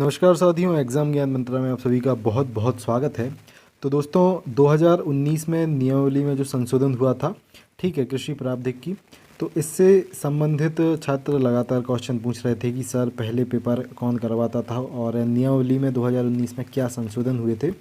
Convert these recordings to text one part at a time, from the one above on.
नमस्कार साथियों, एग्ज़ाम ज्ञान मंत्रा में आप सभी का बहुत बहुत स्वागत है। तो दोस्तों 2019 में नियमावली में जो संशोधन हुआ था, ठीक है, कृषि प्रावधिक की, तो इससे संबंधित छात्र लगातार क्वेश्चन पूछ रहे थे कि सर पहले पेपर कौन करवाता था और नियमावली में 2019 में क्या संशोधन हुए थे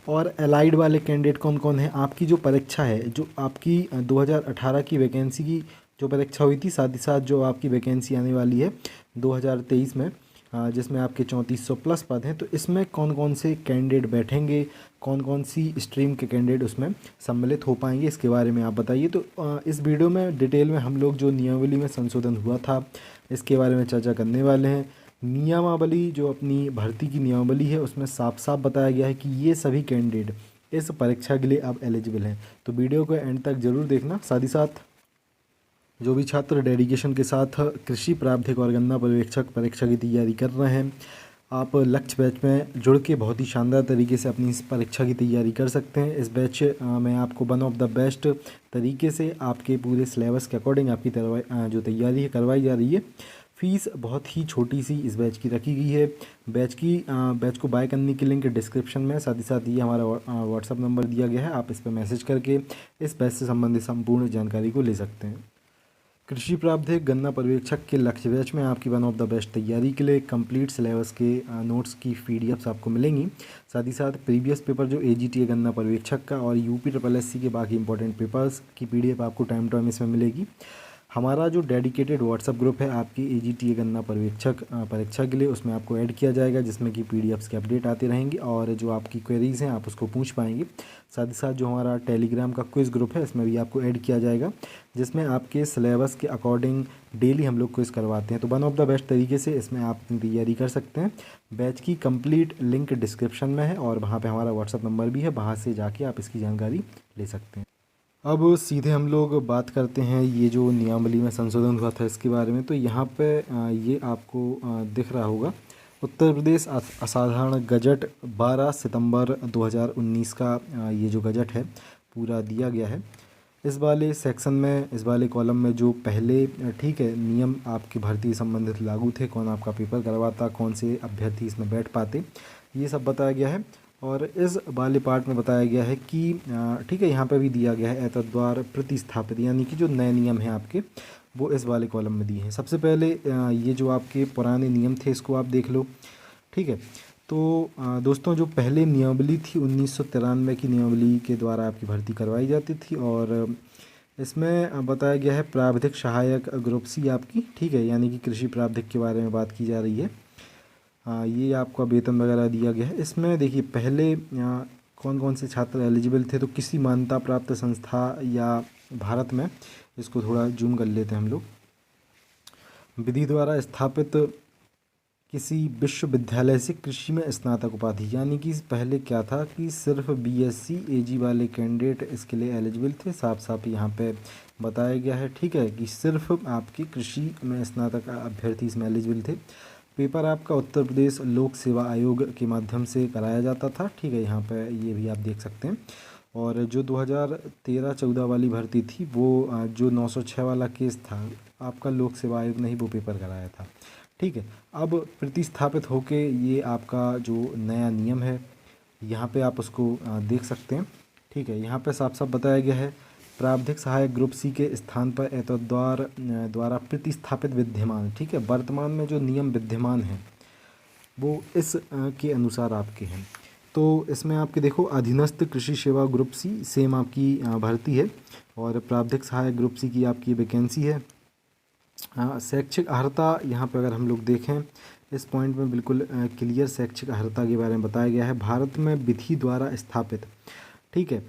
और एलाइड वाले कैंडिडेट कौन कौन हैं। आपकी जो परीक्षा है, जो आपकी 2018 की वैकेंसी की जो परीक्षा हुई थी, साथ ही साथ जो आपकी वैकेंसी आने वाली है 2023 में, जिसमें आपके 3400 प्लस पद हैं, तो इसमें कौन कौन से कैंडिडेट बैठेंगे, कौन कौन सी स्ट्रीम के कैंडिडेट उसमें सम्मिलित हो पाएंगे, इसके बारे में आप बताइए। तो इस वीडियो में डिटेल में हम लोग जो नियमावली में संशोधन हुआ था इसके बारे में चर्चा करने वाले हैं। नियमावली जो अपनी भर्ती की नियमावली है उसमें साफ साफ बताया गया है कि ये सभी कैंडिडेट इस परीक्षा के लिए अब एलिजिबल हैं। तो वीडियो को एंड तक ज़रूर देखना। साथ ही साथ जो भी छात्र डेडिकेशन के साथ कृषि प्रावधिक और गन्ना पर्यवेक्षक परीक्षा की तैयारी कर रहे हैं, आप लक्ष्य बैच में जुड़ के बहुत ही शानदार तरीके से अपनी इस परीक्षा की तैयारी कर सकते हैं। इस बैच में आपको वन ऑफ द बेस्ट तरीके से आपके पूरे सिलेबस के अकॉर्डिंग आपकी जो तैयारी है करवाई जा रही है। फ़ीस बहुत ही छोटी सी इस बैच की रखी गई है। बैच को बाय करने की लिंक डिस्क्रिप्शन में, साथ ही साथ ये हमारा व्हाट्सअप नंबर दिया गया है, आप इस पर मैसेज करके इस बैच से संबंधित संपूर्ण जानकारी को ले सकते हैं। कृषि प्रावधिक गन्ना पर्यवेक्षक के लक्ष्य बैच में आपकी वन ऑफ द बेस्ट तैयारी के लिए कंप्लीट सिलेबस के नोट्स की पीडीएफ्स आपको मिलेंगी। साथ ही साथ प्रीवियस पेपर जो एजीटी गन्ना पर्यवेक्षक का और यूपी ट्रिपल एससी के बाकी इंपॉर्टेंट पेपर्स की पीडीएफ आपको टाइम टू टाइम इसमें मिलेगी। हमारा जो डेडिकेटेड व्हाट्सअप ग्रुप है आपकी एजीटी गन्ना पर्यवेक्षक परीक्षा के लिए, उसमें आपको ऐड किया जाएगा, जिसमें कि पीडीएफ्स के अपडेट आते रहेंगी और जो आपकी क्वेरीज़ हैं आप उसको पूछ पाएंगे। साथ ही साथ जो हमारा टेलीग्राम का क्विज़ ग्रुप है इसमें भी आपको ऐड किया जाएगा, जिसमें आपके सिलेबस के अकॉर्डिंग डेली हम लोग क्विज़ करवाते हैं। तो वन ऑफ द बेस्ट तरीके से इसमें आप अपनी तैयारी कर सकते हैं। बैच की कंप्लीट लिंक डिस्क्रिप्शन में है और वहाँ पे हमारा व्हाट्सअप नंबर भी है, वहाँ से जाके आप इसकी जानकारी ले सकते हैं। अब सीधे हम लोग बात करते हैं ये जो नियमावली में संशोधन हुआ था इसके बारे में। तो यहाँ पे ये आपको दिख रहा होगा, उत्तर प्रदेश असाधारण गजट 12 सितंबर 2019 का ये जो गजट है पूरा दिया गया है। इस वाले सेक्शन में, इस वाले कॉलम में जो पहले ठीक है नियम आपकी भर्ती से संबंधित लागू थे, कौन आपका पेपर करवाता, कौन से अभ्यर्थी इसमें बैठ पाते, ये सब बताया गया है। और इस वाले पार्ट में बताया गया है कि ठीक है, यहाँ पे भी दिया गया है एतद्वार प्रतिस्थापित, यानी कि जो नए नियम हैं आपके वो इस वाले कॉलम में दिए हैं। सबसे पहले ये जो आपके पुराने नियम थे इसको आप देख लो, ठीक है। तो दोस्तों जो पहले नियमावली थी 1993 की नियमावली के द्वारा आपकी भर्ती करवाई जाती थी और इसमें बताया गया है प्रावधिक सहायक ग्रुप सी आपकी, ठीक है, यानी कि कृषि प्रावधिक के बारे में बात की जा रही है। ये आपका वेतन वगैरह दिया गया है। इसमें देखिए पहले कौन कौन से छात्र एलिजिबल थे, तो किसी मान्यता प्राप्त संस्था या भारत में, इसको थोड़ा जूम कर लेते हैं हम लोग, विधि द्वारा स्थापित किसी विश्वविद्यालय से कृषि में स्नातक उपाधि, यानी कि पहले क्या था कि सिर्फ बीएससी एजी वाले कैंडिडेट इसके लिए एलिजिबल थे, साफ साफ यहाँ पे बताया गया है, ठीक है, कि सिर्फ आपके कृषि में स्नातक अभ्यर्थी इसमें एलिजिबल थे। पेपर आपका उत्तर प्रदेश लोक सेवा आयोग के माध्यम से कराया जाता था, ठीक है, यहाँ पे ये भी आप देख सकते हैं। और जो 2013-14 वाली भर्ती थी वो जो 906 वाला केस था आपका, लोक सेवा आयोग ने ही वो पेपर कराया था, ठीक है। अब प्रतिस्थापित होके ये आपका जो नया नियम है यहाँ पे आप उसको देख सकते हैं, ठीक है। यहाँ पे साफ साफ बताया गया है प्रावधिक सहायक ग्रुप सी के स्थान पर एतद्वार द्वारा प्रतिस्थापित विद्यमान, ठीक है, वर्तमान में जो नियम विद्यमान हैं वो इस के अनुसार आपके हैं। तो इसमें आपके देखो अधीनस्थ कृषि सेवा ग्रुप सी सेम आपकी भर्ती है और प्रावधिक सहायक ग्रुप सी की आपकी वैकेंसी है। शैक्षिक अर्हता यहाँ पे अगर हम लोग देखें इस पॉइंट में बिल्कुल क्लियर शैक्षिक अर्हता के बारे में बताया गया है, भारत में विधि द्वारा स्थापित, ठीक है।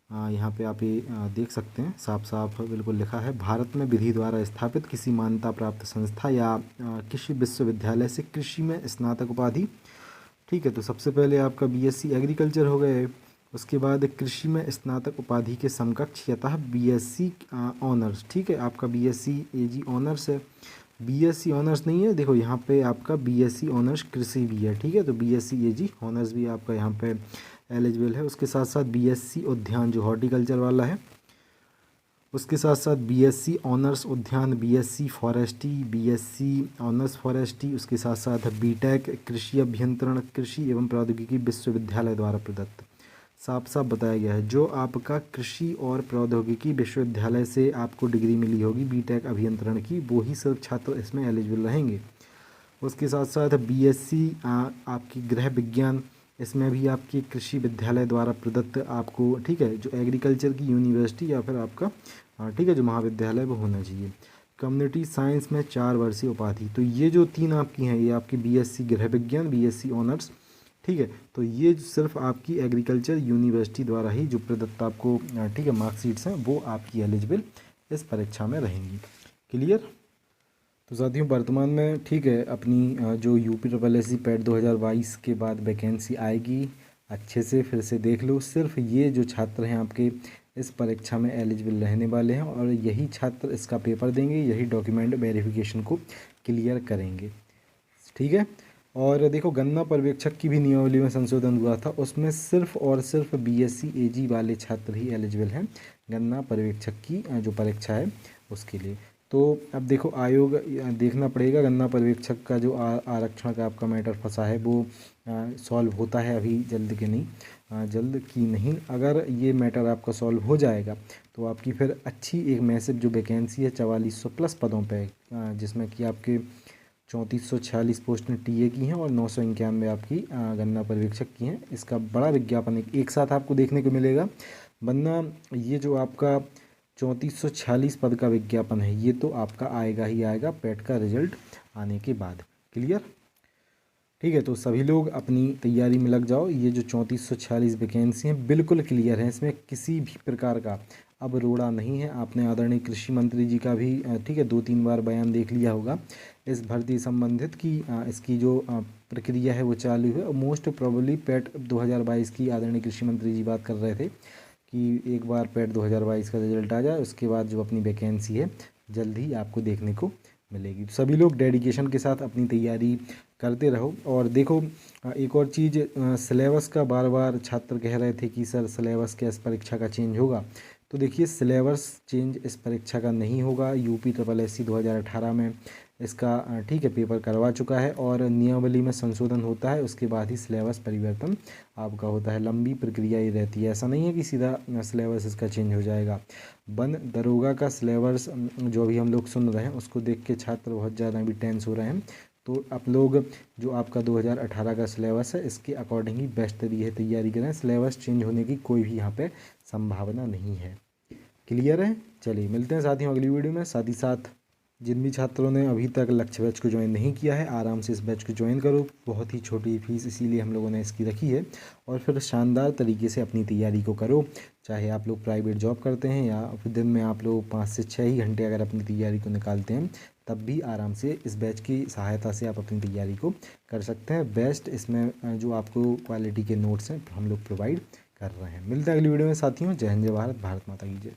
यहाँ पे आप ये देख सकते हैं साफ साफ बिल्कुल लिखा है, भारत में विधि द्वारा स्थापित किसी मान्यता प्राप्त संस्था या किसी विश्वविद्यालय से कृषि में स्नातक उपाधि, ठीक है। तो सबसे पहले आपका बीएससी एग्रीकल्चर हो गए, उसके बाद कृषि में स्नातक उपाधि के समकक्ष यतः बीएससी ऑनर्स, ठीक है, आपका बीएससी एजी ऑनर्स है। बीएससी ऑनर्स नहीं है, देखो यहाँ पे आपका बीएससी ऑनर्स कृषि भी है, ठीक है, तो बीएससी एजी ऑनर्स भी आपका यहाँ पे एलिजिबल है। उसके साथ साथ बीएससी उद्यान जो हॉर्टिकल्चर वाला है, उसके साथ साथ बीएससी ऑनर्स उद्यान, BSc forestry, BSc honours forestry, उसके साथ साथ बीटेक कृषि अभियंत्रण कृषि एवं प्रौद्योगिकी विश्वविद्यालय द्वारा प्रदत्त। साफ साफ बताया गया है जो आपका कृषि और प्रौद्योगिकी विश्वविद्यालय से आपको डिग्री मिली होगी बीटेक अभियंत्रण की, वो ही सिर्फ छात्र इसमें एलिजिबल रहेंगे। उसके साथ साथ बीएससी आपकी गृह विज्ञान, इसमें भी आपकी कृषि विद्यालय द्वारा प्रदत्त आपको, ठीक है, जो एग्रीकल्चर की यूनिवर्सिटी या फिर आपका ठीक है जो महाविद्यालय वो होना चाहिए। कम्युनिटी साइंस में 4 वर्षीय उपाधि। तो ये जो 3 आपकी हैं, ये आपकी बीएससी गृह विज्ञान, बीएससी ऑनर्स, ठीक है, तो ये सिर्फ आपकी एग्रीकल्चर यूनिवर्सिटी द्वारा ही जो प्रदत्त आपको ठीक है मार्कशीट्स हैं वो आपकी एलिजिबल इस परीक्षा में रहेंगी। क्लियर। तो साथियों वर्तमान में ठीक है अपनी जो UP triple S C PET 2022 के बाद वैकेंसी आएगी, अच्छे से फिर से देख लो। सिर्फ ये जो छात्र हैं आपके इस परीक्षा में एलिजिबल रहने वाले हैं और यही छात्र इसका पेपर देंगे, यही डॉक्यूमेंट वेरिफिकेशन को क्लियर करेंगे, ठीक है। और देखो गन्ना पर्यवेक्षक की भी नियमावली में संशोधन हुआ था, उसमें सिर्फ और सिर्फ बीएससी एजी वाले छात्र ही एलिजिबल हैं गन्ना पर्यवेक्षक की जो परीक्षा है उसके लिए। तो अब देखो आयोग देखना पड़ेगा गन्ना पर्यवेक्षक का जो आरक्षण का आपका मैटर फंसा है वो सॉल्व होता है अभी जल्द के नहीं, जल्द की नहीं। अगर ये मैटर आपका सॉल्व हो जाएगा तो आपकी फिर अच्छी एक मैसिव जो वैकेंसी है 4400 प्लस पदों पे, जिसमें कि आपके 3446 पोस्टें टीए की हैं और 991 आपकी गन्ना पर्यवेक्षक की हैं। इसका बड़ा विज्ञापन एक साथ आपको देखने को मिलेगा, वरना ये जो आपका 3446 पद का विज्ञापन है ये तो आपका आएगा ही आएगा पैट का रिजल्ट आने के बाद। क्लियर, ठीक है। तो सभी लोग अपनी तैयारी में लग जाओ। ये जो 3446 वैकेंसी हैं बिल्कुल क्लियर है, इसमें किसी भी प्रकार का अब रोड़ा नहीं है। आपने आदरणीय कृषि मंत्री जी का भी ठीक है 2-3 बार बयान देख लिया होगा इस भर्ती संबंधित की इसकी जो प्रक्रिया है वो चालू है। और मोस्ट प्रोबेबली पैट 2022 की आदरणीय कृषि मंत्री जी बात कर रहे थे कि एक बार पैट 2022 का रिजल्ट आ जाए उसके बाद जो अपनी वैकेंसी है जल्द ही आपको देखने को मिलेगी। तो सभी लोग डेडिकेशन के साथ अपनी तैयारी करते रहो। और देखो एक और चीज़, सिलेबस का बार बार छात्र कह रहे थे कि सर सिलेबस क्या इस परीक्षा का चेंज होगा, तो देखिए सिलेबस चेंज इस परीक्षा का नहीं होगा। यूपी ट्रिपल एस सी 2018 में इसका ठीक है पेपर करवा चुका है और नियमावली में संशोधन होता है उसके बाद ही सिलेबस परिवर्तन आपका होता है। लंबी प्रक्रिया ही रहती है, ऐसा नहीं है कि सीधा सिलेबस इसका चेंज हो जाएगा। वन दरोगा का सिलेबस जो अभी हम लोग सुन रहे हैं उसको देख के छात्र बहुत ज़्यादा भी टेंस हो रहे हैं। तो आप लोग जो आपका 2018 का सिलेबस है इसके अकॉर्डिंग ही बेस्ट तरीके तैयारी करें। सिलेबस चेंज होने की कोई भी यहाँ पे संभावना नहीं है। क्लियर है। चलिए मिलते हैं साथियों अगली वीडियो में। साथ ही साथ जिन भी छात्रों ने अभी तक लक्ष्य बैच को ज्वाइन नहीं किया है आराम से इस बैच को ज्वाइन करो। बहुत ही छोटी फीस इसीलिए हम लोगों ने इसकी रखी है और फिर शानदार तरीके से अपनी तैयारी को करो। चाहे आप लोग प्राइवेट जॉब करते हैं या फिर दिन में आप लोग 5 से 6 ही घंटे अगर अपनी तैयारी को निकालते हैं तब भी आराम से इस बैच की सहायता से आप अपनी तैयारी को कर सकते हैं। बेस्ट इसमें जो आपको क्वालिटी के नोट्स हैं हम लोग प्रोवाइड कर रहे हैं। मिलते हैं अगली वीडियो में साथियों। जय हिंद, जय भारत, भारत माता की जय।